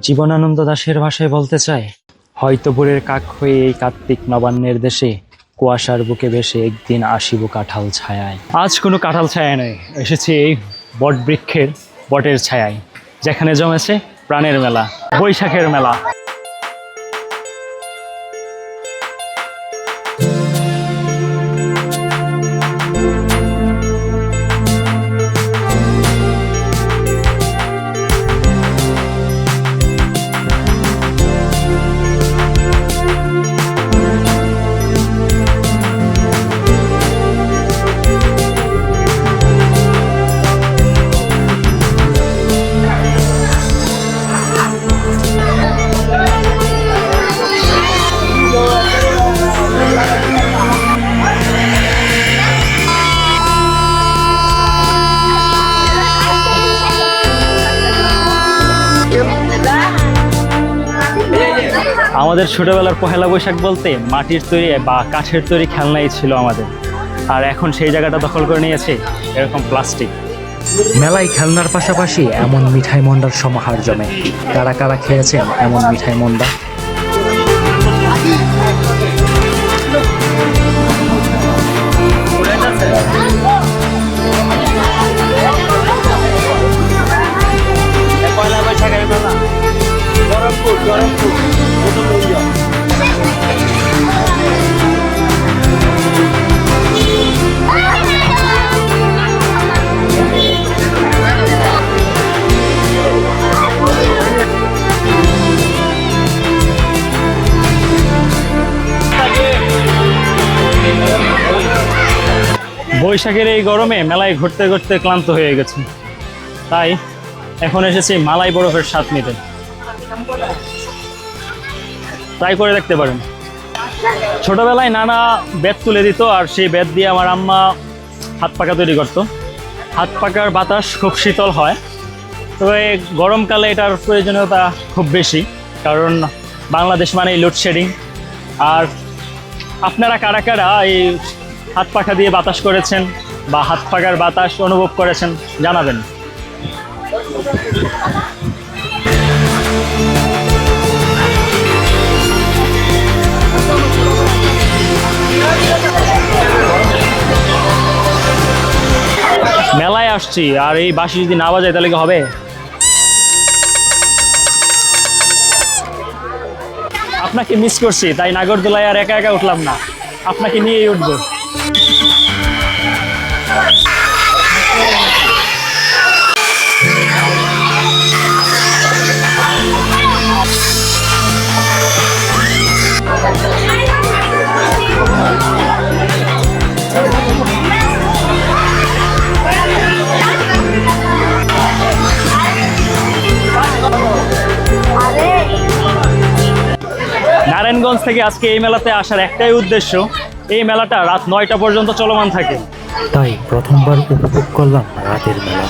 জীবনানন্দ দাশের ভাষায় বলতে চায়, হয়তো ভোরের কাক হয়ে এই কার্তিক নবান্নের দেশে কুয়াশার বুকে বেশে একদিন আসিব কাঁঠাল ছায়ায়। আজ কোনো কাঁঠাল ছায়া নেই, এসেছি এই বট বৃক্ষের বটের ছায়ায়, যেখানে জমেছে প্রাণের মেলা, বৈশাখের মেলা। আমাদের ছোটবেলার পহেলা বৈশাখ বলতে মাটির তৈরি বা কাঠের তৈরি খেলনাই ছিল আমাদের, আর এখন সেই জায়গাটা দখল করে নিয়েছে এরকম প্লাস্টিক। মেলায় খেলনার পাশাপাশি এমন মিঠাই মন্ডার সমাহার জমে। কারা কারা খেয়েছেন এমন মিঠাই মন্ডা? পয়লা বৈশাখের মেলা বৈশাখের এই গরমে মেলায় ঘুরতে ঘুরতে ক্লান্ত হয়ে গেছে, তাই এখন এসেছি মালাই বরফের স্বাদ নিতে। ট্রাই করে দেখতে পারেন। ছোটবেলায় নানা বেত তুলে দিত, আর সেই বেত দিয়ে আমার আম্মা হাত পাখা তৈরি করতো। হাত পাখার বাতাস খুব শীতল হয়, তবে গরমকালে এটার প্রয়োজনীয়তা খুব বেশি, কারণ বাংলাদেশ মানেই লোডশেডিং। আর আপনারা কারা কারা এই হাত পাখা দিয়ে বাতাস করেছেন বা হাত পাখার বাতাস অনুভব করেছেন জানাবেন। মেলায় আসছি আর এই বাঁশি যদি না বাজায় তাহলে কি হবে? আপনাকে মিস করছি, তাই নাগরদোলায় আর একা একা উঠলাম না, আপনাকে নিয়েই উঠবো। নারায়ণগঞ্জ থেকে আজকে এই মেলাতে আসার একটাই উদ্দেশ্য, এই মেলাটা রাত 9টা পর্যন্ত চলমান থাকে। তাই প্রথমবার উপভোগ করলাম রাতের মেলা।